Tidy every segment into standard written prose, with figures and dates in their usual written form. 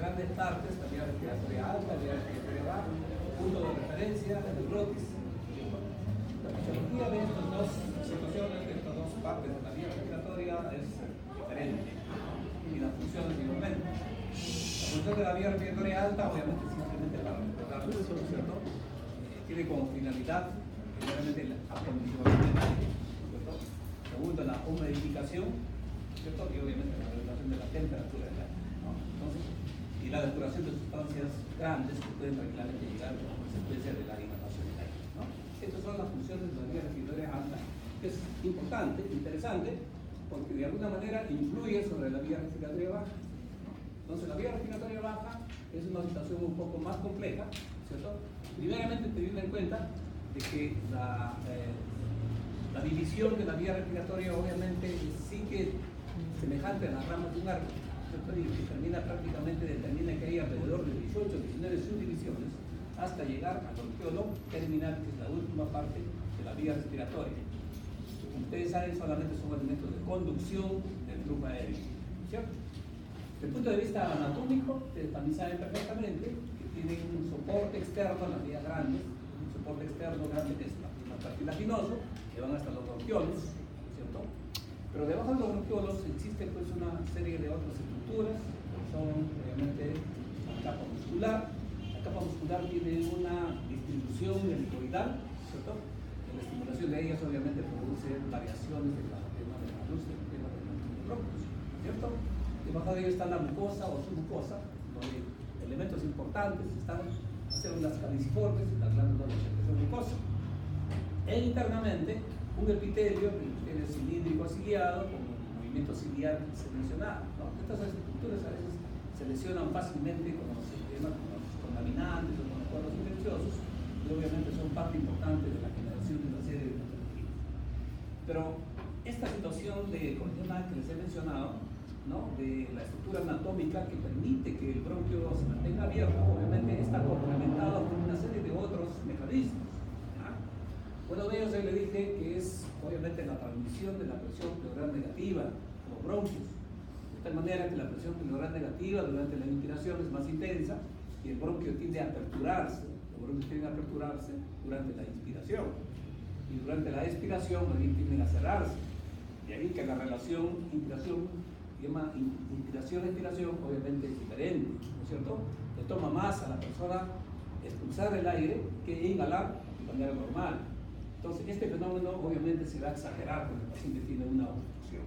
grandes partes, la vía respiratoria alta, la vía respiratoria baja, punto de referencia, el glotis. La fisiología de estas dos situaciones, de estas dos partes de la vía respiratoria es diferente, y las funciones igualmente. La función de la vía respiratoria alta, obviamente, es simplemente para respirar, ¿no es cierto? Tiene como finalidad, generalmente, el acondicionamiento, ¿cierto? Segundo, la humidificación, ¿cierto? Y obviamente la regulación de la temperatura del aire, ¿no? Entonces, y la depuración de sustancias grandes que pueden tranquilamente llegar como consecuencia de la inhalación del aire, ¿no? Estas son las funciones de la vía respiratoria alta, que es importante, interesante, porque de alguna manera influye sobre la vía respiratoria baja, ¿no? Entonces, la vía respiratoria baja es una situación un poco más compleja, ¿cierto? Primeramente, teniendo en cuenta de que la división de la vía respiratoria obviamente sí que es semejante a las ramas de un árbol, ¿cierto? Y que determina que hay alrededor de 18 o 19 subdivisiones hasta llegar al bronquiolo terminal, que es la última parte de la vía respiratoria. Como ustedes saben, solamente son elementos de conducción del flujo aéreo, ¿cierto? Desde el punto de vista anatómico, ustedes también saben perfectamente que tienen un soporte externo en las vías grandes, un soporte externo grande que es el cartilaginoso, que van hasta los bronquiolos, ¿cierto? Pero debajo de los bronquiolos existe pues una serie de otras estructuras, que son obviamente la capa muscular. La capa muscular tiene una distribución helicoidal, ¿cierto? La estimulación de ellas obviamente produce variaciones del tema de la luz, del tema de los bronquios, ¿cierto? Debajo de ello está la mucosa o submucosa, donde elementos importantes están las células caliciformes, la glándula de secreción mucosa. E internamente, un epitelio cilíndrico ciliado, con el movimiento ciliar que se mencionaba, ¿no? Estas estructuras a veces se lesionan fácilmente con los contaminantes o con los cuadros infecciosos, y obviamente son parte importante de la generación de una serie de patologías. Pero esta situación de condición que les he mencionado, ¿no? De la estructura anatómica que permite que el bronquio se mantenga abierto, obviamente está complementado con una serie de otros mecanismos. Uno de ellos, le dije que es obviamente la transmisión de la presión pleural negativa, los bronquios, de tal manera que la presión pleural negativa durante la inspiración es más intensa y el bronquio tiende a aperturarse, durante la inspiración, y durante la expiración tienden a cerrarse. De ahí que la relación inspiración-expiración obviamente es diferente, ¿no es cierto? Le toma más a la persona expulsar el aire que inhalar de manera normal. Entonces, este fenómeno obviamente se va a exagerar cuando el paciente tiene una obstrucción.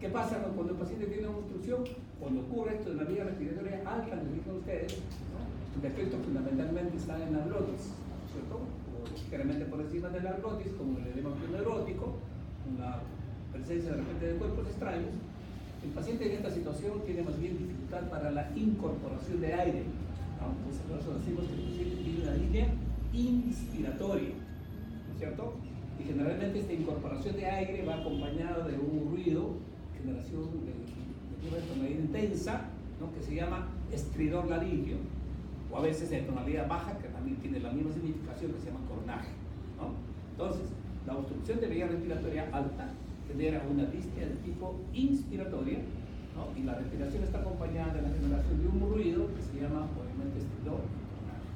¿Qué pasa cuando el paciente tiene una obstrucción? Cuando ocurre esto de la vía respiratoria alta, les digo a ustedes, ¿no? El defecto fundamentalmente está en la glotis, ¿cierto? O ligeramente por encima de la glotis, como el edema neurótico, una presencia de repente de cuerpos extraños. El paciente en esta situación tiene más bien dificultad para la incorporación de aire, ¿no? Entonces, por eso decimos que el paciente tiene una línea inspiratoria, ¿cierto? Y generalmente esta incorporación de aire va acompañada de un ruido, generación de tonalidad intensa, ¿no? Que se llama estridor laringio, o a veces de tonalidad baja, que también tiene la misma significación, que se llama cornaje, ¿no? Entonces, la obstrucción de vía respiratoria alta genera una disnea de tipo inspiratoria, ¿no? Y la respiración está acompañada de la generación de un ruido que se llama, obviamente, estridor cornaje.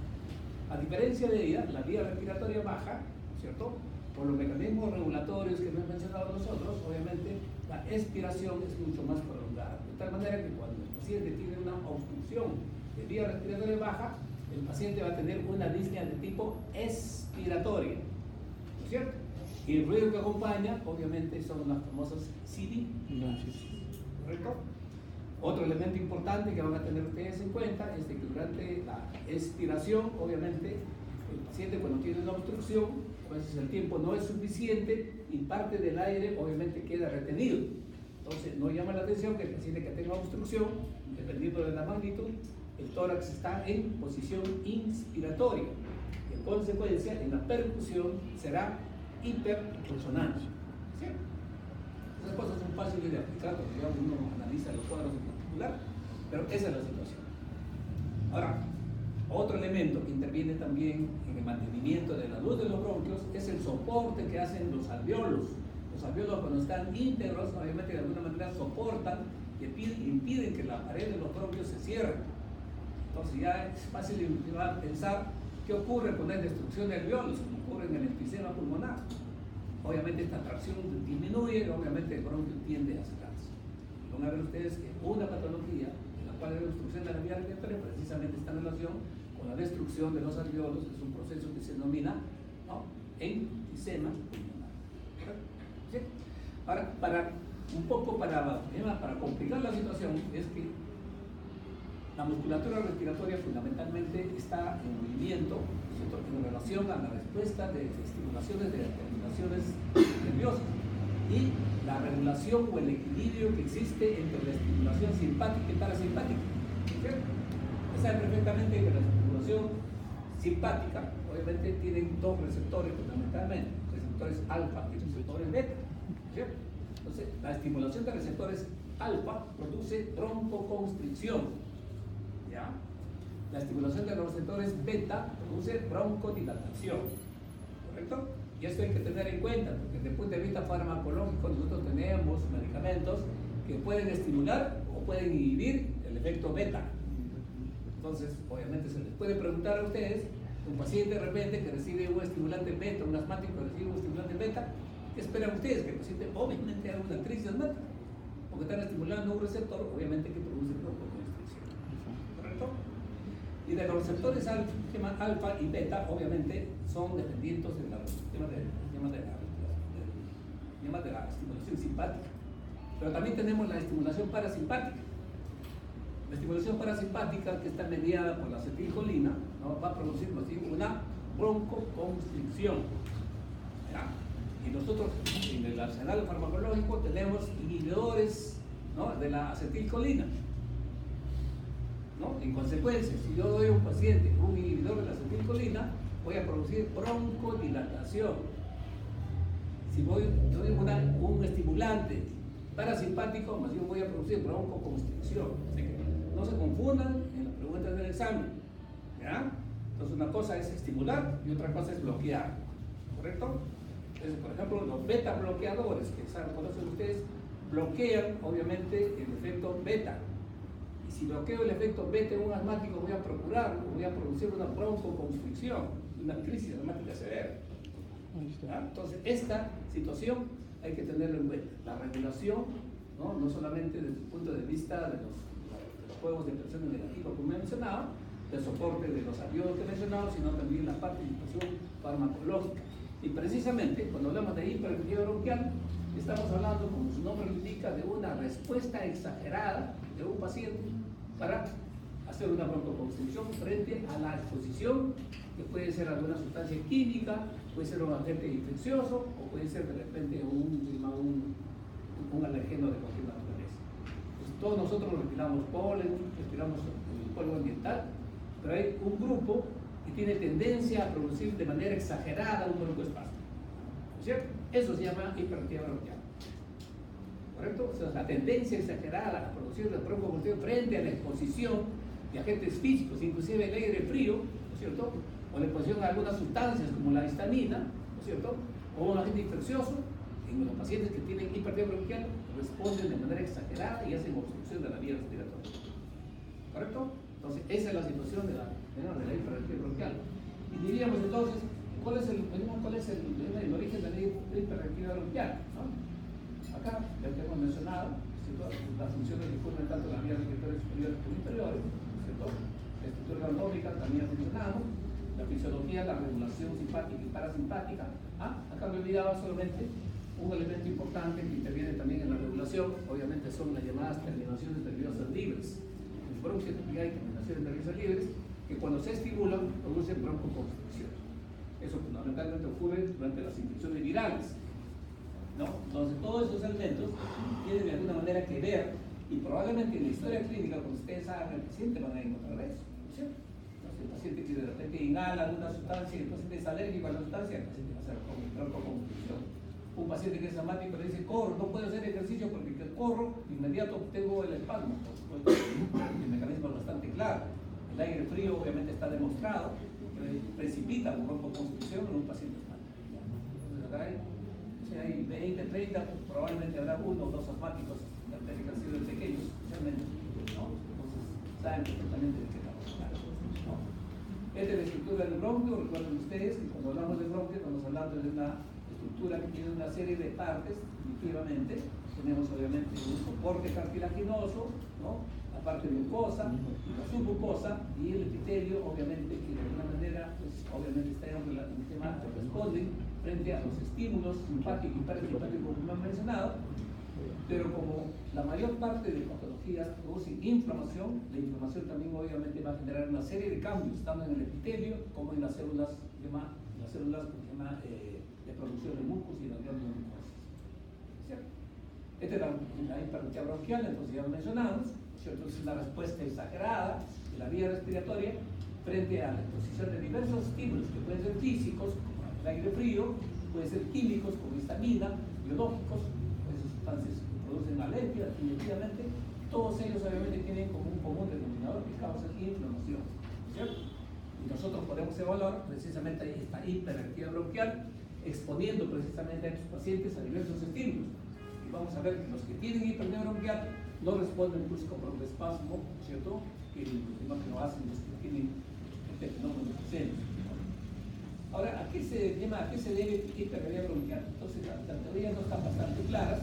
A diferencia de ella, la vía respiratoria baja, ¿cierto? Por los mecanismos regulatorios que hemos mencionado nosotros, obviamente la expiración es mucho más prolongada. De tal manera que cuando el paciente tiene una obstrucción de vía respiratoria baja, el paciente va a tener una disnea de tipo expiratoria, ¿no es cierto? Y el ruido que acompaña, obviamente, son las famosas sibilancias, ¿correcto? Otro elemento importante que van a tener ustedes en cuenta es de que durante la expiración, obviamente, el paciente cuando tiene una obstrucción, a veces el tiempo no es suficiente y parte del aire obviamente queda retenido. Entonces no llama la atención que el paciente que tenga obstrucción, dependiendo de la magnitud, el tórax está en posición inspiratoria y en consecuencia en la percusión será hiperresonancia, ¿cierto? Esas cosas son fáciles de aplicar cuando uno analiza los cuadros en particular, pero esa es la situación. Ahora, otro elemento que interviene también en el mantenimiento de la luz de los bronquios es el soporte que hacen los alvéolos. Los alvéolos, cuando están íntegros, obviamente de alguna manera soportan y impiden que la pared de los bronquios se cierra. Entonces ya es fácil pensar qué ocurre con la destrucción de alveolos, como ocurre en el enfisema pulmonar. Obviamente esta tracción disminuye y obviamente el bronquio tiende a cerrarse. Van a ver ustedes que una patología en la cual hay obstrucción de la vía respiratoria precisamente está en relación con la destrucción de los alveolos. Es un proceso que se denomina, ¿no?, enfisema pulmonar. ¿Sí? Ahora, para complicar la situación, es que la musculatura respiratoria fundamentalmente está en movimiento, ¿cierto?, en relación a la respuesta de estimulaciones de terminaciones nerviosas y la regulación o el equilibrio que existe entre la estimulación simpática y parasimpática. ¿Cierto? Saben perfectamente que la estimulación simpática obviamente tienen dos receptores fundamentalmente, receptores alfa y receptores beta. ¿Cierto? Entonces, la estimulación de receptores alfa produce broncoconstricción. ¿Ya? La estimulación de los receptores beta produce broncodilatación. ¿Correcto? Y esto hay que tener en cuenta, porque desde el punto de vista farmacológico nosotros tenemos medicamentos que pueden estimular o pueden inhibir el efecto beta. Entonces, obviamente se les puede preguntar a ustedes, un paciente de repente que recibe un estimulante beta, un asmático que recibe un estimulante beta, ¿qué esperan ustedes? Que el paciente obviamente haga una crisis asmática, porque están estimulando un receptor, obviamente que produce broncoconstricción. ¿Correcto? Y de los receptores alfa y beta, obviamente, son dependientes de la estimulación simpática. Pero también tenemos la estimulación parasimpática. La estimulación parasimpática, que está mediada por la acetilcolina, ¿no?, va a producir una broncoconstricción. ¿Ya? Y nosotros en el arsenal farmacológico tenemos inhibidores, ¿no?, de la acetilcolina, ¿no? En consecuencia, si yo doy a un paciente un inhibidor de la acetilcolina, voy a producir broncodilatación. Si doy un estimulante parasimpático, más bien voy a producir broncoconstricción. Así que no se confundan en las preguntas del examen. ¿Ya? Entonces, una cosa es estimular y otra cosa es bloquear. ¿Correcto? Entonces, por ejemplo, los beta bloqueadores, que conocen ustedes, bloquean obviamente el efecto beta. Y si bloqueo el efecto beta en un asmático, voy a producir una broncoconstricción, una crisis asmática severa. ¿Ya? Entonces, esta situación hay que tenerlo en cuenta. La regulación, no solamente desde el punto de vista de los juegos de presión negativa, como he mencionado, del soporte de los alveolos que he mencionado, sino también la participación farmacológica. Y precisamente, cuando hablamos de hiperactividad bronquial, estamos hablando, como su nombre lo indica, de una respuesta exagerada de un paciente para hacer una broncoconstricción frente a la exposición, que puede ser alguna sustancia química, puede ser un agente infeccioso o puede ser de repente un alergeno de cualquier naturaleza. Entonces, todos nosotros respiramos polen, respiramos el polvo ambiental, pero hay un grupo que tiene tendencia a producir de manera exagerada un broncoespasmo. ¿No es cierto? Eso se llama hiperactividad bronquial. ¿Correcto? O sea, la tendencia exagerada a producir la broncoconstricción frente a la exposición de agentes físicos, inclusive el aire frío, ¿no es cierto?, o la exposición a algunas sustancias como la histamina, ¿no es cierto?, o un agente infeccioso. En los pacientes que tienen hiperactividad bronquial responden de manera exagerada y hacen obstrucción de la vía respiratoria. ¿Correcto? Entonces, esa es la situación de la hiperactividad bronquial. Y diríamos entonces, ¿cuál es el origen de la hiperactividad bronquial? ¿No? Acá, ya que hemos mencionado, ¿cierto?, las funciones que ocurren tanto en las vías respiratorias superiores como inferiores, ¿cierto?, la estructura anatómica también ha mencionado, la fisiología, la regulación simpática y parasimpática. Acá me olvidaba solamente un elemento importante que interviene también en la regulación, obviamente son las llamadas terminaciones nerviosas libres. En los bronquios hay terminaciones nerviosas libres que cuando se estimulan producen broncoconstricción. Eso fundamentalmente ocurre durante las infecciones virales, ¿no? Entonces, todos esos elementos tienen de alguna manera que ver, y probablemente en la historia clínica, cuando ustedes hagan el paciente, van a encontrar eso, ¿no es cierto? Entonces, el paciente que de repente inhala alguna sustancia y el paciente es alérgico a la sustancia, el paciente va a hacer broncoconstricción. Un paciente que es asmático le dice, corro, no puedo hacer ejercicio porque que corro, de inmediato tengo el espasmo. El mecanismo es bastante claro. El aire frío obviamente está demostrado que precipita una broncoconstricción en un paciente asmático. Entonces, acá hay 20, 30, probablemente habrá uno o dos asmáticos que han sido pequeños, especialmente, ¿no?, está completamente decretado, ¿no? Esta es la estructura del bronquio. Recuerden ustedes que cuando hablamos de bronquio estamos hablando de una estructura que tiene una serie de partes. Definitivamente tenemos obviamente un soporte cartilaginoso, ¿no? La parte mucosa, la submucosa y el epitelio, obviamente que de alguna manera pues obviamente está en un tema que responde frente a los estímulos simpáticos y parasimpáticos como hemos mencionado. Pero como la mayor parte de patologías producen inflamación, la inflamación también obviamente va a generar una serie de cambios, tanto en el epitelio como en las células, de producción de mucos y las glándulas mucosas. ¿Cierto? Esta es la hipertrofia bronquial, entonces ya lo mencionamos, ¿cierto? Entonces la respuesta exagerada de la vía respiratoria frente a la exposición de diversos estímulos que pueden ser físicos, como el aire frío, pueden ser químicos como histamina, biológicos, sustancias que producen alergia, definitivamente, todos ellos obviamente tienen como un común denominador que causa inflamación, ¿cierto? Y nosotros podemos evaluar precisamente esta hiperactividad bronquial exponiendo precisamente a estos pacientes a diversos estímulos. Y vamos a ver que los que tienen hiperactividad bronquial no responden pues con broncoespasmo, ¿cierto? Que lo hacen los que tienen este fenómeno presente. Ahora, ¿a qué se debe hiperactividad bronquial? Entonces, las teorías no están bastante claras.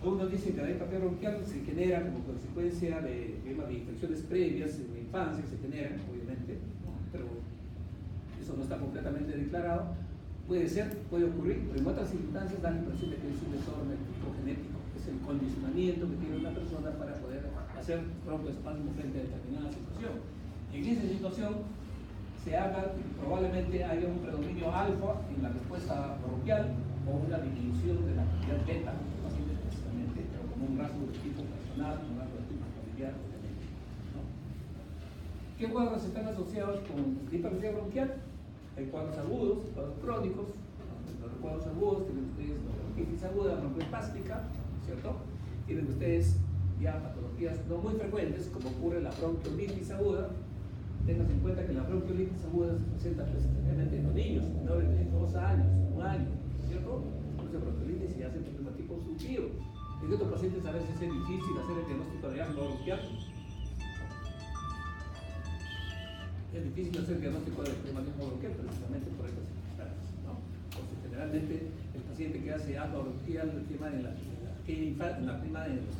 Uno dice que la hiperactividad bronquial se genera como consecuencia de infecciones previas en la infancia, que se generan, obviamente, pero eso no está completamente declarado. Puede ser, puede ocurrir, pero en otras circunstancias da la impresión de que es un desorden genético, es el condicionamiento que tiene una persona para poder hacer broncoespasmo frente a determinada situación. En esa situación, probablemente haya un predominio alfa en la respuesta bronquial o una disminución de la actividad beta, precisamente, pero como un rasgo de tipo personal, un rasgo de tipo familiar, obviamente, ¿no? ¿Qué cuadros están asociados con hiperactividad bronquial? Hay cuadros agudos, cuadros crónicos. Los cuadros agudos tienen ustedes la bronquitis aguda, broncoespástica, ¿cierto? Tienen ustedes ya patologías no muy frecuentes, como ocurre la bronquiolitis aguda. Tengan en cuenta que la bronquiolitis aguda se presenta principalmente en los niños menores de 2 años, 1 año, ¿cierto? Entonces, bronquiolitis ya hace problema tipo obstructivo. En estos pacientes a veces es difícil hacer el diagnóstico de asma bronquial. Es difícil hacer el diagnóstico de reumatismo bronquial precisamente por estas circunstancias, ¿no? Entonces, generalmente el paciente que hace asma bronquial en los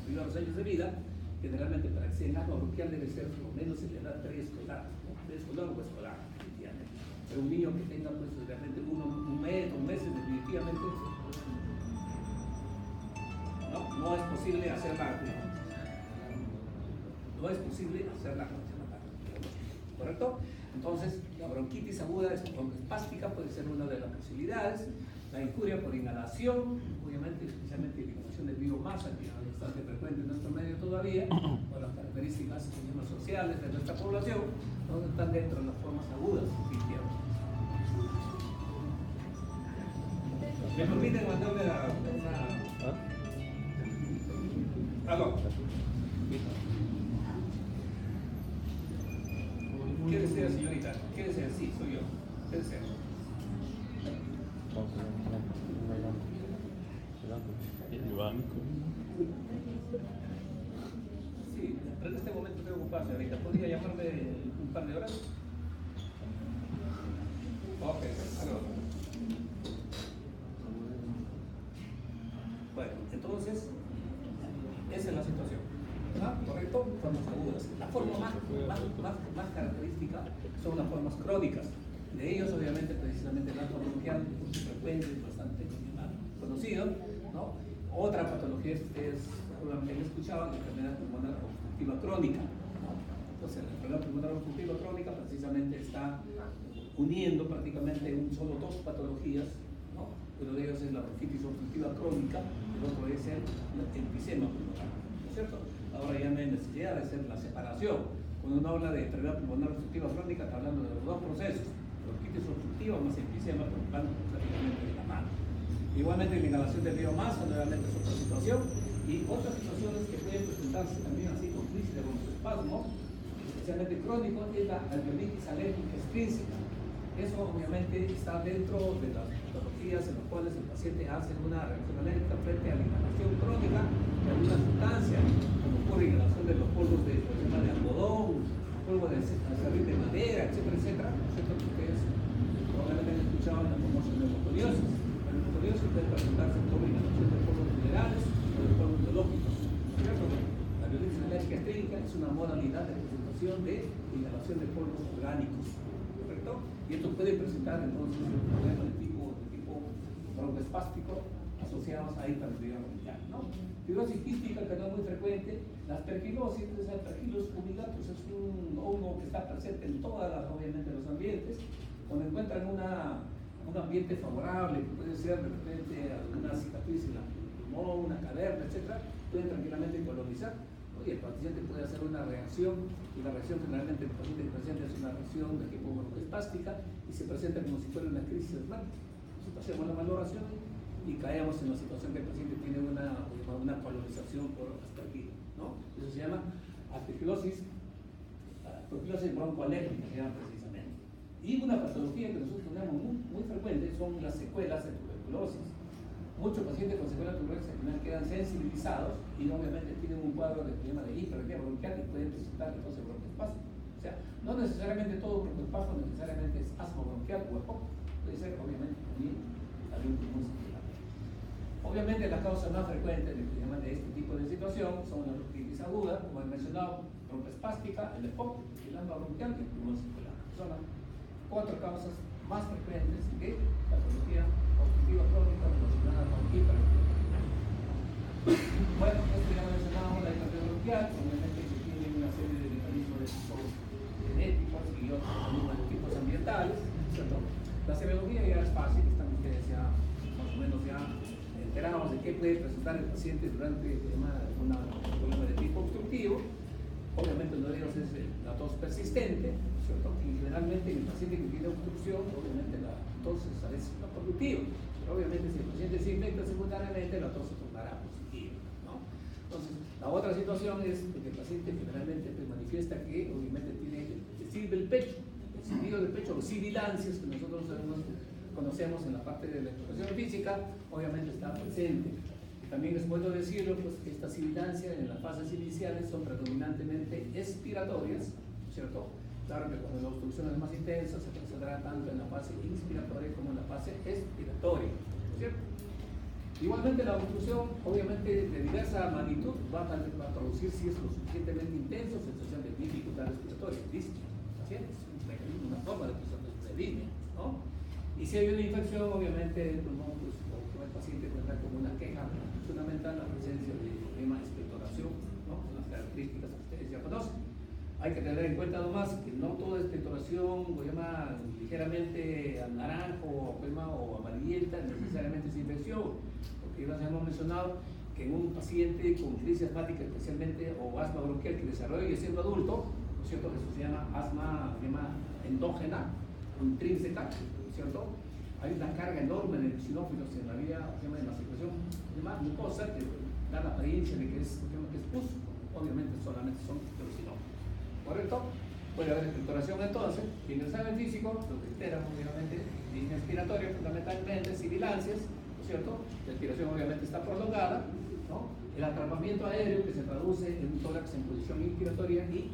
primeros años de vida, generalmente para que sea en asma bronquial debe ser por lo menos en la edad preescolar, ¿no? Preescolar o escolar, definitivamente. Pero un niño que tenga pues realmente un mes, 2 meses, definitivamente no es posible hacerla, ¿correcto? Entonces, la bronquitis aguda broncoespástica puede ser una de las posibilidades. La injuria por inhalación, obviamente, especialmente la inhalación de biomasa, que es bastante frecuente en nuestro medio todavía, por las características sociales de nuestra población, donde están dentro de las formas agudas, definitivamente. Me permiten mandarle ¿Aló? ¿Qué desea, señorita? ¿Qué desea? Sí, soy yo. ¿Qué desea? Sí, pero en este momento estoy ocupado, señorita. ¿Podría llamarme un par de horas? Ok, aló. Bueno, entonces, esa es la situación. ¿Ah? ¿Correcto? Formas agudas. La forma más característica son las formas crónicas. De ellos, obviamente, precisamente el asma bronquial es muy frecuente, bastante conocido, ¿no? Otra patología que ustedes seguramente han escuchado, la enfermedad pulmonar obstructiva crónica, ¿no? Entonces, la enfermedad pulmonar obstructiva crónica precisamente está uniendo prácticamente dos patologías, ¿no? Uno de ellos es la bronquitis obstructiva crónica, el otro es el enfisema pulmonar, ¿no es cierto? Ahora ya no hay necesidad de hacer la separación. Cuando uno habla de enfermedad pulmonar obstructiva crónica, está hablando de los dos procesos, bronquitis obstructiva más enfisema, pero van prácticamente de la mano. Igualmente, la inhalación de biomasa, nuevamente es otra situación, y otras situaciones que pueden presentarse también así con crisis de broncoespasmo, especialmente crónico, es la alveolitis alérgica extrínseca. Eso obviamente está dentro de las patologías en las cuales el paciente hace una reacción alérgica frente a la inhalación crónica de alguna sustancia, como ocurre en inhalación de los polvos de polvo de acerrín de madera, etcétera, etcétera, ¿no es cierto? Que ustedes probablemente han escuchado en la famosa neumoconiosis. La neumoconiosis puede presentarse por inhalación de polvos minerales o de polvos biológicos, ¿cierto? La violencia alérgica estrílica es una modalidad de presentación de inhalación de polvos orgánicos, ¿correcto? Y esto puede presentar entonces problemas de tipo broncoespástico asociados a hiperactividad bronquial, ¿no? Fibrosis quística, que no es muy frecuente. La aspergilosis, el Aspergillus fumigatus, es un hongo que está presente en todas las, obviamente, los ambientes. Cuando encuentran un ambiente favorable, que puede ser de repente alguna cicatriz en el pulmón, una caverna, etcétera, pueden tranquilamente colonizar, ¿no? Y el paciente puede hacer una reacción, y la reacción generalmente el paciente presente es una reacción de tipo broncoespástica y se presenta como si fuera una crisis asmática. Nosotros hacemos la valoración y caemos en la situación que el paciente tiene una colonización por aspergillus, ¿no? Eso se llama aspergilosis broncoalérgica, se llama precisamente. Y una patología que nosotros tenemos muy frecuente son las secuelas de tuberculosis. Muchos pacientes con secuelas de tuberculosis al final quedan sensibilizados y obviamente tienen un cuadro de problema de hiperactividad bronquial y pueden presentar entonces broncoespasmo. O sea, no necesariamente todo broncoespasmo necesariamente es asma bronquial o EPOC, puede ser obviamente también algún pulmón secular. Obviamente la causa más frecuente de este tipo de situación son la bronquitis aguda, como he mencionado, broncoespástica, el EPOC, el asma bronquial y el pulmón secular. Son las 4 causas más frecuentes de patología obstructiva crónica relacionada con hiperactividad. Bueno, esto ya lo mencionábamos, la hiperactividad bronquial, obviamente que tiene una serie de mecanismos de tipo genéticos y otros mecanismos de tipos ambientales, ¿cierto? La semiología ya es fácil, están ustedes ya más o menos ya enterados de qué puede presentar el paciente durante un problema de tipo obstructivo. Obviamente uno de ellos es la tos persistente, ¿cierto? Y generalmente en el paciente que tiene obstrucción, obviamente la tos es no productiva, pero obviamente si el paciente se infecta secundariamente, la tos se tornará positiva, ¿no? Entonces, la otra situación es que el paciente generalmente manifiesta que obviamente tiene el silbido del pecho, el silbido del pecho, los sibilancias que nosotros conocemos en la parte de la exploración física, obviamente está presente. También es bueno decirlo, pues que estas sibilancias en las fases iniciales son predominantemente expiratorias, ¿cierto? Claro que cuando la obstrucción es más intensa se presentará tanto en la fase inspiratoria como en la fase expiratoria, ¿cierto? Igualmente la obstrucción, obviamente de diversa magnitud, va a producir, si es lo suficientemente intenso, sensación de dificultad respiratoria, disnea, pacientes, un mecanismo, una forma de presentación de disnea, ¿no? Y si hay una infección, obviamente el pulmón, pues, el paciente tendrá como una queja fundamental la presencia de problema de expectoración, ¿no? Las características que ustedes ya conocen. Hay que tener en cuenta además que no toda expectoración ligeramente al naranjo o amarillenta necesariamente es infección, porque ya hemos mencionado que en un paciente con crisis asmática especialmente o asma bronquial que desarrolle siendo adulto, ¿no es cierto? Eso se llama asma endógena o intrínseca, ¿cierto? Hay una carga enorme de xenófilos en la vía, en la secreción mucosa que da la apariencia de que es pus, obviamente solamente son los xenófilos, ¿correcto? Puede haber expectoración entonces, y en el examen físico lo que espera obviamente línea expiratoria fundamentalmente, sibilancias, ¿no es cierto? La expiración obviamente está prolongada, ¿no? El atrapamiento aéreo que se traduce en un tórax en posición inspiratoria y,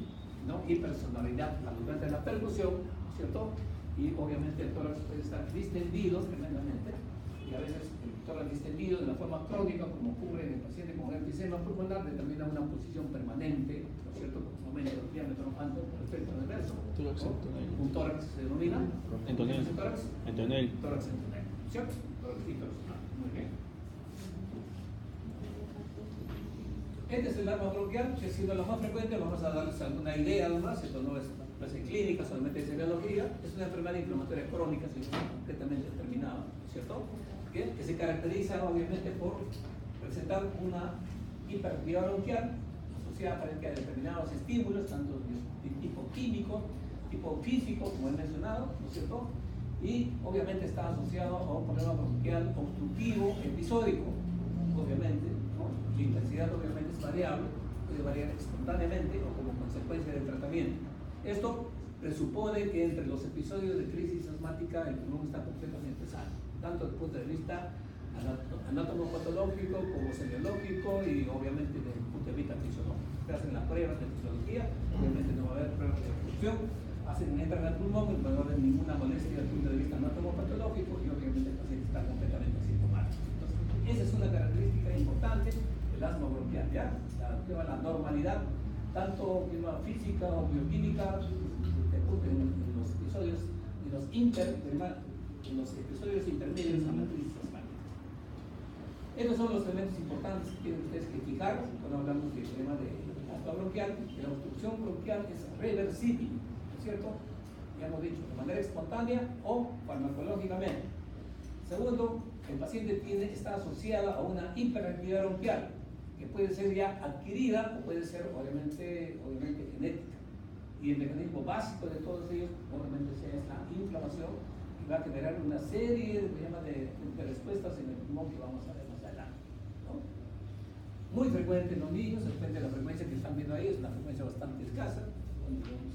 ¿no?, hipersonalidad durante la percusión, ¿no es cierto? Y obviamente el tórax puede estar distendido tremendamente, y a veces el tórax distendido de la forma crónica, como ocurre en el paciente con enfisema pulmonar, determina una posición permanente, ¿no es cierto?, con un aumento del diámetro alto con respecto al reverso. Un tórax se denomina entonel. Tórax entonel, ¿cierto? Tórax hipersonal. Muy bien. Este es el asma bronquial, que siendo lo más frecuente, vamos a darles alguna idea además, esto no es en clínica, solamente en semiología, es una enfermedad inflamatoria crónica, concretamente determinada, ¿cierto? Que se caracteriza obviamente por presentar una hiperactividad bronquial asociada aparentemente a determinados estímulos, tanto de tipo químico, tipo físico, como he mencionado, ¿no es cierto? Y obviamente está asociado a un problema bronquial obstructivo episódico, obviamente, ¿no? La intensidad obviamente es variable, puede variar espontáneamente o como consecuencia del tratamiento. Esto presupone que entre los episodios de crisis asmática el pulmón está completamente sano, tanto desde el punto de vista anatomopatológico como semiológico y obviamente desde el punto de vista fisiológico. Se hacen las pruebas de fisiología, obviamente no va a haber pruebas de obstrucción, entran al pulmón, no va a haber ninguna molestia desde el punto de vista anatomopatológico y obviamente el paciente está completamente asintomático. Entonces, esa es una característica importante del asma bronquial, ¿ya? La normalidad, tanto física o bioquímica, en los episodios, en los episodios intermedios a la crisis asmática. Estos son los elementos importantes que tienen ustedes que fijar cuando hablamos del tema de asma bronquial, que la obstrucción bronquial es reversible, ¿no es cierto? Ya hemos dicho, de manera espontánea o farmacológicamente. Segundo, el paciente está asociada a una hiperactividad bronquial, que puede ser ya adquirida o puede ser obviamente genética. Y el mecanismo básico de todos ellos, obviamente, es la inflamación, y va a generar una serie de respuestas en el pulmón que vamos a ver más adelante, ¿no? Muy frecuente en los niños, depende de la frecuencia que están viendo ahí, es una frecuencia bastante escasa.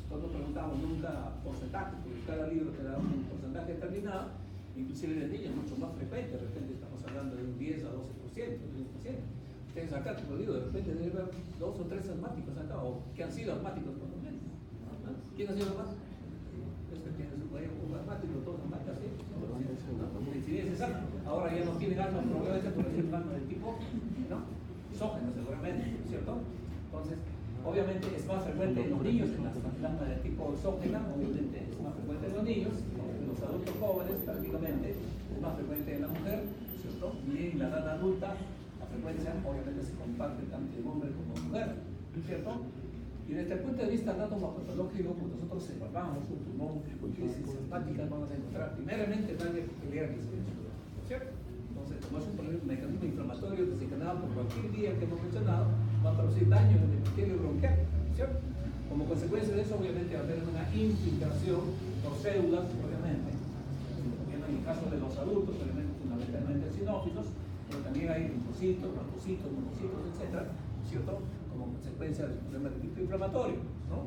Nosotros no preguntamos nunca porcentaje, porque cada libro te da un porcentaje determinado, inclusive de niños mucho más frecuente, de repente estamos hablando de un 10 a 12% de los pacientes. Ustedes acá, como digo, de repente debe haber 2 o 3 asmáticos acá, o que han sido asmáticos por lo menos. ¿Quién ha sido asmático? Es que tiene su país un asmático, todos asmáticos, ¿sí? Ahora ya no tienen asma, probablemente por decir asma del tipo, ¿no? Exógeno seguramente, ¿cierto? Entonces, obviamente es más frecuente en los niños, en las asma del tipo exógena, obviamente es más frecuente en los niños, en los adultos jóvenes prácticamente, es más frecuente en la mujer, ¿cierto? Y en la edad adulta, la frecuencia obviamente se comparte tanto en hombre como en mujer, ¿cierto? Y desde el punto de vista anatomopatológico, pues nosotros evaluamos un pulmón con crisis asmática, vamos a encontrar primeramente daño epitelial que se mencionó, ¿cierto? Entonces, como es un mecanismo inflamatorio desencadenado por cualquier vía que hemos mencionado, va a producir daño en el epitelio bronquial, ¿cierto? Como consecuencia de eso, obviamente, va a haber una infiltración por células, obviamente. En el caso de los adultos, obviamente, fundamentalmente sinófilos, pero también hay linfocitos, leucocitos, monocitos, etc., ¿cierto? Como consecuencia del problema de tipo inflamatorio, ¿no?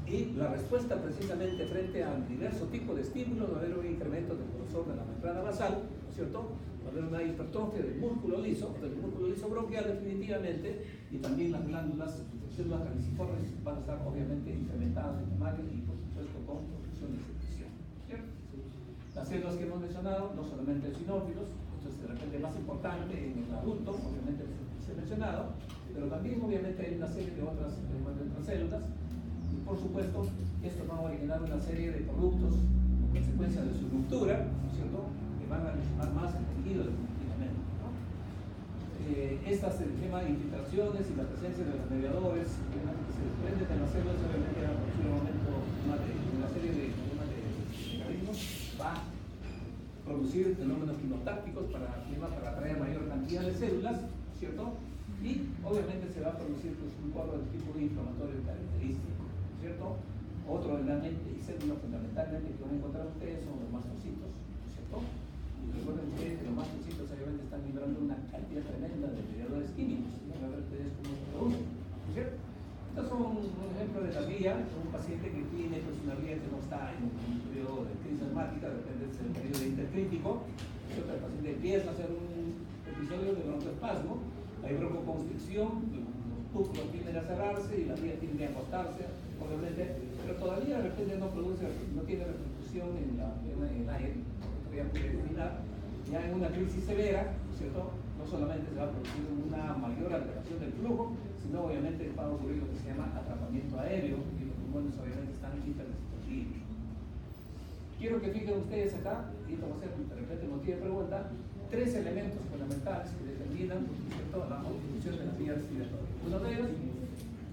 Y la respuesta precisamente frente a diversos tipos de estímulos va a haber un incremento del grosor de la membrana basal, ¿no es cierto? Va a haber una hipertrofia del músculo liso bronquial definitivamente, y también las glándulas, células caliciformes van a estar obviamente incrementadas en tamaño y por supuesto con producción de secreción, ¿cierto? Las células que hemos mencionado, no solamente sinófilos, esto es de repente más importante en el adulto, obviamente se ha mencionado, pero también obviamente hay una serie de otras células, y por supuesto esto va a originar una serie de productos como consecuencia de su ruptura, ¿no es cierto?, que van a lesionar más el tejido definitivamente, ¿no? Estas infiltraciones y la presencia de los mediadores que se desprenden de las células obviamente a producir un aumento de una serie de mecanismos, va a producir fenómenos quimotácticos para atraer mayor cantidad de células, ¿cierto? Y obviamente se va a producir pues, un cuadro de tipo inflamatorio característico, ¿cierto? Otro elemento y célula fundamentalmente que van a encontrar ustedes son los mastocitos, ¿cierto? Y recuerden ustedes que los mastocitos obviamente están liberando una cantidad tremenda de mediadores químicos, y van a ver ustedes cómo se producen, ¿cierto? Estos son un ejemplo de la vía, un paciente que tiene pues, una vía que no está en un periodo de crisis asmática, depende del periodo intercrítico, ¿cierto? El paciente empieza a hacer un episodio de broncoespasmo, hay broncoconstricción, los túbulos tienden a cerrarse y la vía tiende a acostarse, obviamente, pero todavía de repente no tiene repercusión en el aire, todavía puede eliminar. Ya en una crisis severa, ¿cierto? No solamente se va a producir una mayor alteración del flujo, sino obviamente va a ocurrir lo que se llama atrapamiento aéreo y los pulmones obviamente están hiperrestrictivos. Quiero que fijen ustedes acá, y esto va a ser de repente motivo de pregunta, 3 elementos fundamentales que determinan, ¿cierto?, la constitución de las vías respiratorias. Uno de ellos,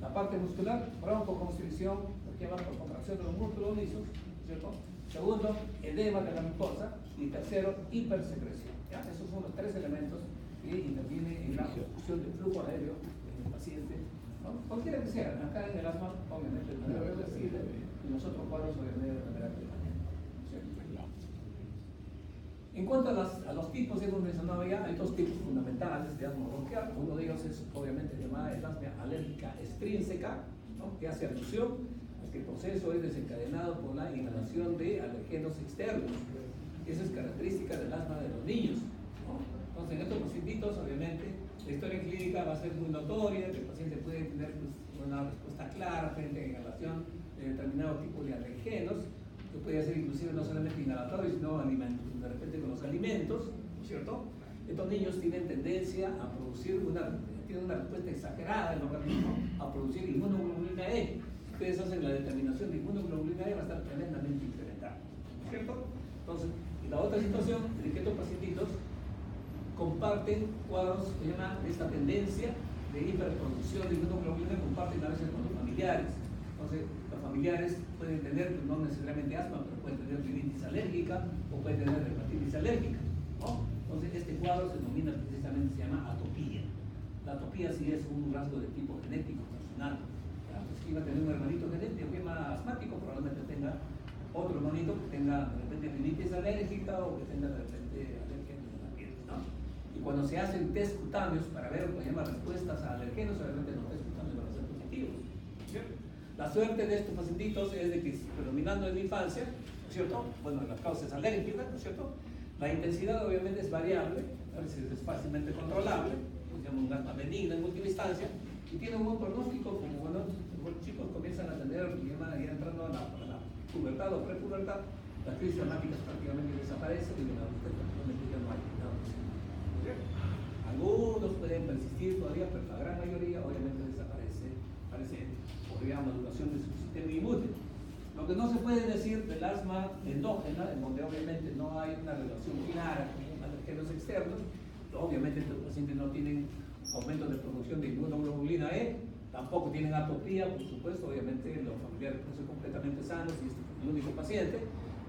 la parte muscular, broncoconstricción, que llama por contracción de los músculos lisos, ¿cierto? Segundo, edema de la mucosa. Y tercero, hipersecreción. ¿Ya? Esos son los 3 elementos que intervienen en la obstrucción del flujo aéreo en el paciente, ¿no? Cualquiera que sea. Acá en el asma, obviamente, de manera reversible, y los otros cuadros, obviamente, de manera permanente. En cuanto a los tipos, hemos mencionado ya, hay 2 tipos fundamentales de asma bronquial. Uno de ellos es, obviamente, llamada el asma alérgica extrínseca, ¿no?, que hace alusión a que el proceso es desencadenado por la inhalación de alergenos externos. Esa es característica del asma de los niños, ¿no? Entonces, en estos pacientitos, obviamente, la historia clínica va a ser muy notoria, que el paciente puede tener pues, una respuesta clara frente a inhalación de determinado tipo de alergenos, que puede ser inclusive no solamente inhalatorio, sino de repente con los alimentos, ¿cierto? Estos niños tienen tendencia a producir tienen una respuesta exagerada en el organismo a producir inmunoglobulina E. Ustedes hacen la determinación de inmunoglobulina E, va a estar tremendamente incrementada, ¿cierto? Entonces, y la otra situación es que estos pacientitos comparten cuadros que llaman esta tendencia de hiperproducción de inmunoglobulina, comparten a veces con los familiares. Entonces, los familiares pueden tener no necesariamente asma, pero pueden tener rinitis alérgica o pueden tener hepatitis alérgica, ¿no? Entonces, este cuadro se denomina precisamente, se llama atopía. La atopía sí es un rasgo de tipo genético, personal. Pues, si iba a tener un hermanito genético que es más asmático, probablemente tenga otro hermanito que tenga de repente rinitis alérgica o que tenga de repente alergia en la piel, ¿no? Y cuando se hacen test cutáneos para ver lo que se llama respuestas a alergenos, obviamente los test cutáneos van a ser positivos, ¿cierto? La suerte de estos pacientitos es de que, predominando en la infancia, ¿no es cierto? Bueno, la causa es alérgica, ¿no es cierto? La intensidad obviamente es variable, a veces es fácilmente controlable, se llama un asma benigna en última instancia, y tiene un buen pronóstico, como cuando los chicos comienzan a tener, ya entrando a la pubertad o prepubertad, las crisis asmáticas prácticamente desaparecen y en la adultez prácticamente ya no hay nada. Algunos pueden persistir todavía, pero la gran mayoría obviamente desaparece por maduración de su sistema inmune. Lo que no se puede decir del asma endógena, en donde obviamente no hay una relación clara con alergenos externos, obviamente estos pacientes no tienen aumento de producción de inmunoglobulina E, tampoco tienen atopía, por supuesto, obviamente los familiares pueden ser completamente sanos y este es el único paciente.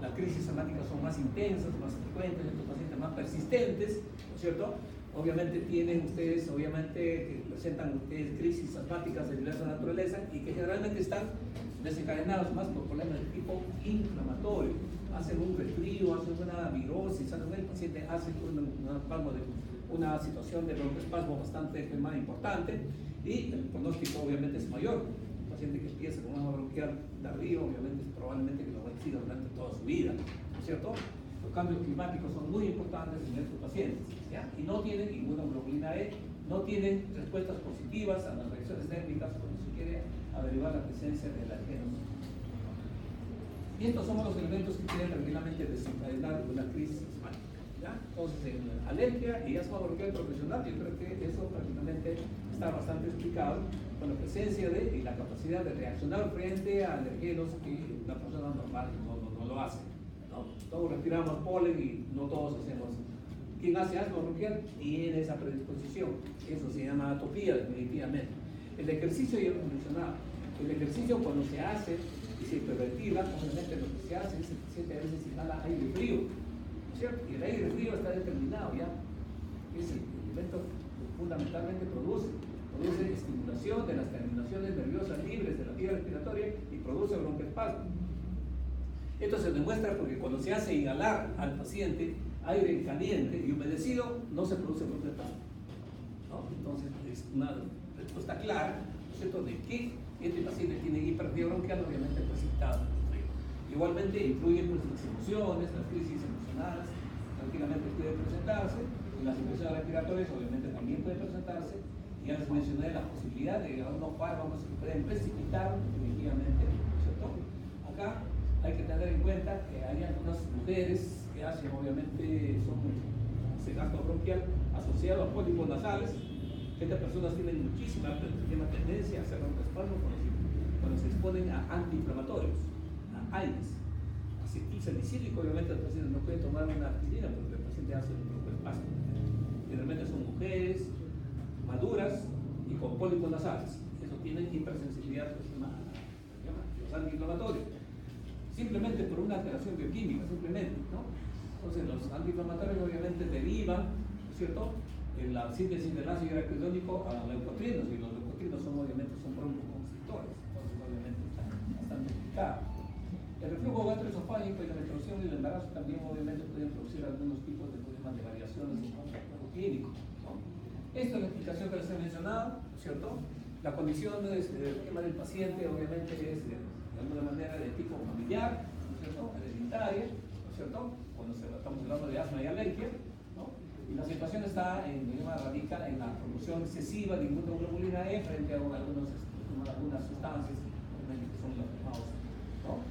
Las crisis asmáticas son más intensas, más frecuentes, estos pacientes más persistentes, ¿no es cierto? Obviamente tienen ustedes, que presentan ustedes crisis asmáticas de diversa naturaleza y que generalmente están desencadenados más por problemas de tipo inflamatorio. Hacen un resfrío, hacen una virosis, el paciente hace una situación de broncoespasmo bastante más importante y el pronóstico obviamente es mayor. Un paciente que empieza con una bronquial tardía, obviamente es probablemente que lo va a decir durante toda su vida, ¿no es cierto? Los cambios climáticos son muy importantes en estos pacientes, ¿ya? Y no tienen inmunoglobulina E, no tienen respuestas positivas a las reacciones térmicas cuando se quiere averiguar la presencia de alergenos. Y estos son los elementos que pueden tranquilamente desencadenar una crisis asmática, ¿ya? Entonces, en alergia y asma bronquial profesional, yo creo que eso prácticamente está bastante explicado con la presencia y la capacidad de reaccionar frente a alergenos que una persona normal no lo hace, ¿no? Todos respiramos polen y no todos hacemos. Quien hace asma bronquial tiene esa predisposición, eso se llama atopía definitivamente. El ejercicio ya lo he mencionado, el ejercicio cuando se hace y se hiperventiva, obviamente lo que se hace es el paciente a veces inhala aire frío, ¿no es cierto? Y el aire frío está determinado ya, es el elemento que fundamentalmente produce estimulación de las terminaciones nerviosas libres de la vía respiratoria y produce broncoespasmo. Esto se demuestra porque cuando se hace inhalar al paciente aire caliente y humedecido, no se produce broncoespasmo, ¿no? Entonces es una respuesta clara, ¿no es cierto?, de que este paciente tiene hipertrofia bronquial, obviamente precipitado por el frío. Igualmente influyen pues, las emociones, las crisis emocionales, tranquilamente pueden presentarse, y las infecciones respiratorias obviamente también pueden presentarse. Ya les mencioné la posibilidad de algunos fármacos que pueden precipitar definitivamente, ¿no es cierto? Acá hay que tener en cuenta que hay algunas mujeres que hacen obviamente ese gasto bronquial asociado a pólipos nasales. Estas personas tienen muchísima tendencia a hacer broncoespasmo cuando se exponen a antiinflamatorios, a AINES. Acetilsalicílico, obviamente el paciente no puede tomar una aspirina porque el paciente hace un broncoespasmo. Generalmente son mujeres maduras y con pólipos nasales. Eso tienen hipersensibilidad a los antiinflamatorios. Simplemente por una alteración bioquímica, simplemente, ¿no? Entonces los antiinflamatorios obviamente derivan, ¿no es cierto?, en la síntesis del ácido araquidónico a leucotrienos, y los leucotrienos obviamente son broncoconstrictores, entonces obviamente está bastante complicado. El reflujo gastroesofágico y la menstruación y el embarazo también obviamente pueden producir algunos tipos de problemas de variaciones en cuanto al cuadro clínico, ¿no? Esta es la explicación que les he mencionado, ¿no es cierto? La condición del tema del paciente obviamente es de alguna manera de tipo familiar, ¿no es cierto?, hereditaria, ¿no es cierto?, cuando estamos hablando de asma y alergia, ¿no? Y la situación radica en la producción excesiva de inmunoglobulina E frente a algunas sustancias que son los llamados, ¿no?,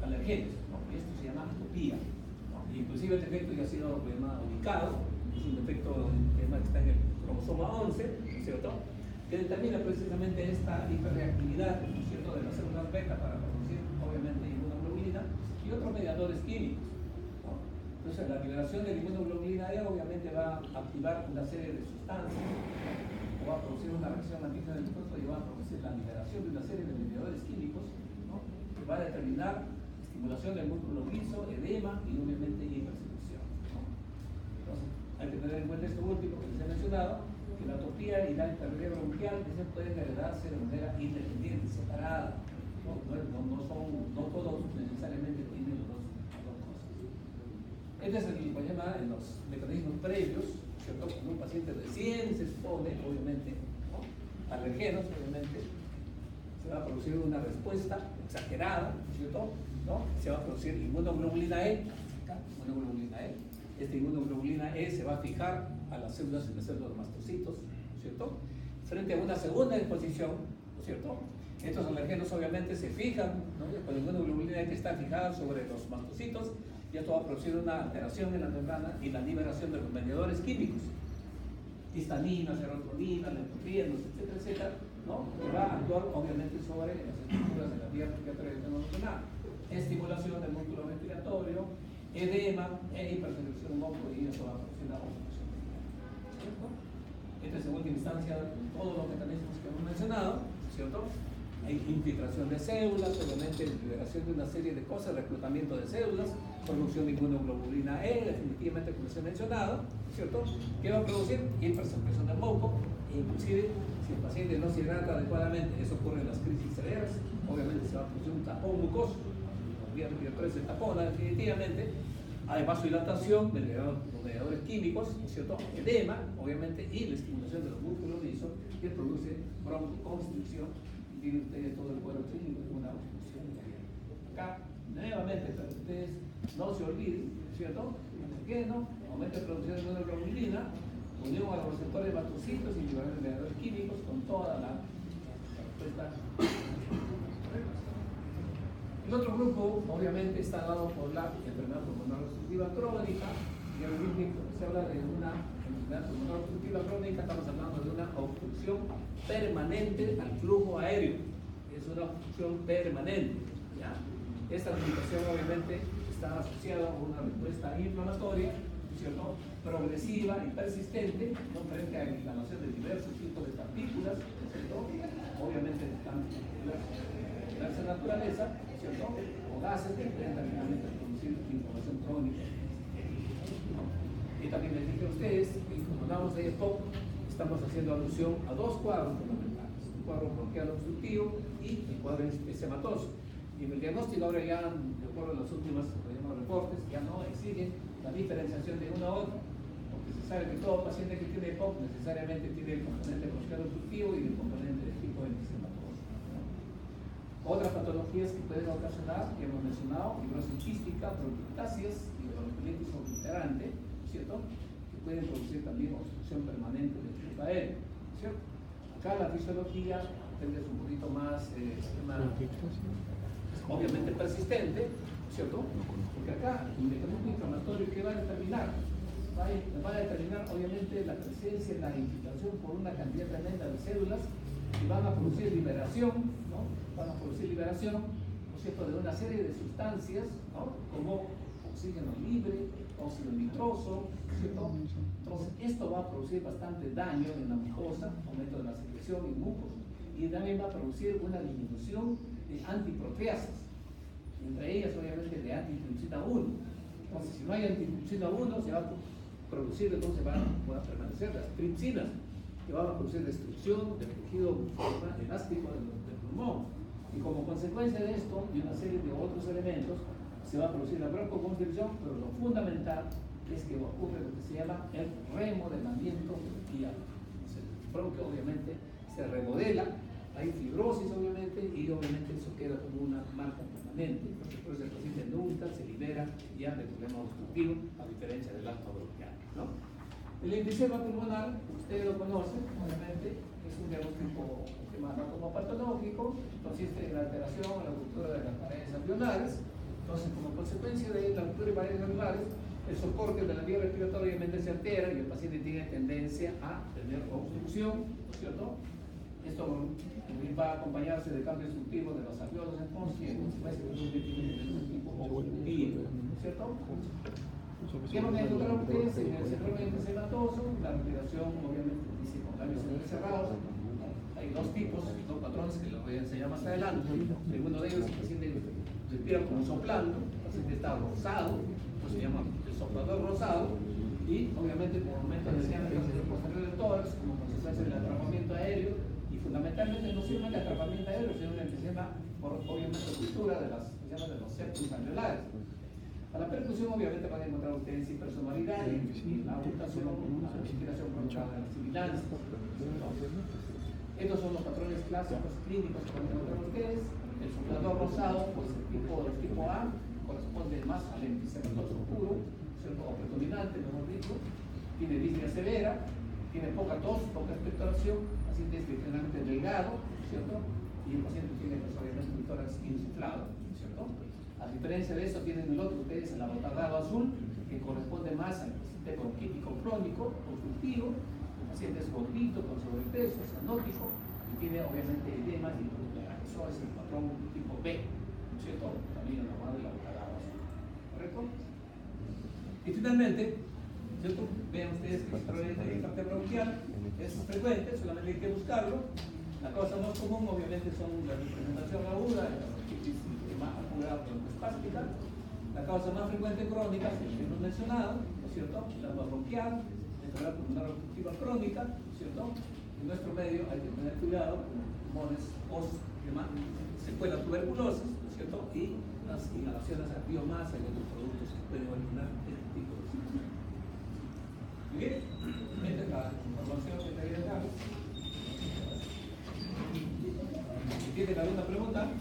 alergenos, ¿no? Y esto se llama atopía, ¿no? Y inclusive este defecto ya ha sido ubicado, es un defecto que está en el cromosoma 11, ¿no es cierto?, que determina precisamente esta hiperreactividad, ¿no es cierto?, de las células beta para producir obviamente inmunoglobulina y otros mediadores químicos, ¿no? Entonces la liberación de la inmunoglobulina E obviamente va a activar una serie de sustancias, ¿no?, o va a producir una reacción antígena del cuerpo y va a producir la liberación de una serie de mediadores químicos, ¿no?, que va a determinar estimulación del músculo liso, edema y obviamente hipersecreción, ¿no? Entonces hay que tener en cuenta esto último que les he mencionado, que la atopía y la hiperreactividad bronquial pueden heredarse de manera independiente, separada, no todos necesariamente tienen las dos cosas. Este es el que se llama en los mecanismos previos, ¿cierto? Cuando un paciente recién se expone, obviamente, ¿no?, alergenos, obviamente, se va a producir una respuesta exagerada, ¿cierto?, ¿no? Se va a producir inmunoglobulina E, inmunoglobulina E. Esta inmunoglobulina E se va a fijar a las células en las células mastocitos, ¿no es cierto?, frente a una segunda exposición, ¿no es cierto? Estos alergenos obviamente se fijan, ¿no?, con la inmunoglobulina E que está fijada sobre los mastocitos, y esto va a producir una alteración en la membrana y la liberación de los mediadores químicos, histamina, serotonina, leucotrienos, etcétera, etcétera, ¿no?, que va a actuar obviamente sobre las estructuras de la vía respiratoria emocional, estimulación del músculo respiratorio, edema e hipersecreción moco, y eso va a producir la obstrucción. Esta es en última instancia todos los mecanismos que hemos mencionado, ¿cierto? Hay infiltración de células, obviamente liberación de una serie de cosas, reclutamiento de células, producción de inmunoglobulina E, definitivamente como les he mencionado, ¿cierto?, que va a producir hipersecreción del moco, e inclusive si el paciente no se hidrata adecuadamente, eso ocurre en las crisis severas, obviamente se va a producir un tapón mucoso, vía respiratoria se tapona definitivamente, hay vasodilatación, los mediadores químicos, ¿no es cierto?, edema, obviamente, y la estimulación de los músculos lisos que produce broncoconstricción, y tiene ustedes todo el cuadro clínico de una obstrucción. Acá, nuevamente, para que ustedes no se olviden, ¿no es cierto?, alergeno, aumenta la producción de inmunoglobulina, unión a los receptores mastocitos y liberación de mediadores químicos con toda la respuesta. El otro grupo, obviamente, está dado por la enfermedad pulmonar obstructiva crónica, y al mismo se habla de una enfermedad pulmonar obstructiva crónica, estamos hablando de una obstrucción permanente al flujo aéreo, es una obstrucción permanente, ¿ya? Esta limitación obviamente está asociada a una respuesta inflamatoria, ¿cierto?, progresiva y persistente, ¿no?, frente a la inflamación de diversos tipos de partículas, ¿cierto?, obviamente de diversa naturaleza, ¿cierto?, o gases que pueden finalmente producir inflamación crónica. Y también les dije a ustedes, y cuando hablamos de EPOC, estamos haciendo alusión a dos cuadros fundamentales, un cuadro bronquial obstructivo y el cuadro encefematoso. Y en el diagnóstico ahora ya, de acuerdo a los últimos reportes, ya no exige la diferenciación de uno a otro, porque se sabe que todo paciente que tiene EPOC necesariamente tiene el componente bronquial obstructivo y el componente de tipo encefematoso, ¿no? Otras patologías que pueden ocasionar, que hemos mencionado, fibrosis quística, bronquiectasias y bronquiolitis obliterante, ¿cierto?, que pueden producir también obstrucción permanente del flujo aéreo, ¿cierto? Acá la fisiología es un poquito más, obviamente persistente, ¿cierto? Porque acá el mecanismo inflamatorio que va a determinar, va a determinar obviamente la presencia y la infiltración por una cantidad tremenda de células que van a producir liberación, ¿no? Van a producir liberación, ¿no es cierto?, de una serie de sustancias, ¿no?, como oxígeno libre, óxido nitroso, ¿cierto? Entonces esto va a producir bastante daño en la mucosa, aumento de la secreción y mucos, y también va a producir una disminución de antiproteasas, entre ellas obviamente de antitripsina 1. Entonces si no hay antitripsina 1 se va a producir, entonces van a permanecer las tripsinas que van a producir destrucción del tejido elástico del pulmón, y como consecuencia de esto y una serie de otros elementos se va a producir la broncoconstricción, pero lo fundamental es que ocurre lo que se llama el remodelamiento bronquial. El bronquio obviamente se remodela, hay fibrosis obviamente, y obviamente eso queda como una marca permanente, porque por eso el paciente nunca se libera ya del problema obstructivo, a diferencia del asma bronquial, ¿no? El enfisema pulmonar, ustedes lo conocen, obviamente, es un diagnóstico como patológico, consiste en la alteración en la ruptura de las paredes alveolares. Entonces, como consecuencia de la ruptura de paredes alveolares, el soporte de la vía respiratoria obviamente se altera y el paciente tiene tendencia a tener obstrucción, ¿no es cierto? Esto va a acompañarse de cambios instructivos de los alveolos entonces, y en consecuencia de un tipo obstructivo, ¿no es cierto? ¿Qué van a encontrar ustedes en el síndrome enfisемatoso? La respiración, obviamente, dice con labios cerrados. Hay dos tipos, dos patrones que les voy a enseñar más adelante. Uno de ellos, el paciente respira como soplando, el paciente está rosado, pues se llama el soplador rosado, y obviamente por aumento de diámetro posterior del tórax, como consecuencia del atrapamiento aéreo, y fundamentalmente no sirve el atrapamiento aéreo, sino el enfisema por obviamente ruptura de los septos alveolares. A la percusión obviamente van a encontrar ustedes hipersonoridad y la abultación, la respiración prolongada de las sibilancias. Estos son los patrones clásicos clínicos que van a encontrar ustedes. El soplador rosado, pues el tipo A, corresponde más al enfisema puro, o predominante, mejor dicho. Tiene disnea severa, tiene poca tos, poca expectoración, el paciente es generalmente delgado, ¿cierto? Y el paciente tiene pues, obviamente un tórax insuflado, ¿cierto? A diferencia de eso, tienen el otro, ustedes el abotagado azul, que corresponde más al paciente bronquítico crónico, obstructivo. El paciente es gordito, con sobrepeso, cianótico, y tiene obviamente edemas y intolerancia. Eso es el patrón tipo B, ¿no es cierto? También el normal del abotagado azul, ¿correcto? Y finalmente, ¿cierto? Vean ustedes que el problema de infarto bronquial es frecuente, solamente hay que buscarlo. La causa más común, obviamente, son la representación aguda, la bronquitis aguda broncoespástica. La causa más frecuente crónica es el que hemos mencionado, ¿no es cierto? La asma bronquial, la enfermedad pulmonar obstructiva crónica, ¿no es cierto? En nuestro medio hay que tener cuidado con pulmones secuela tuberculosis, ¿no es cierto? Y las inhalaciones a biomasa y otros productos que pueden originar este tipo de situaciones. Muy bien, esta es la información que te quería dar. ¿Tienen alguna pregunta?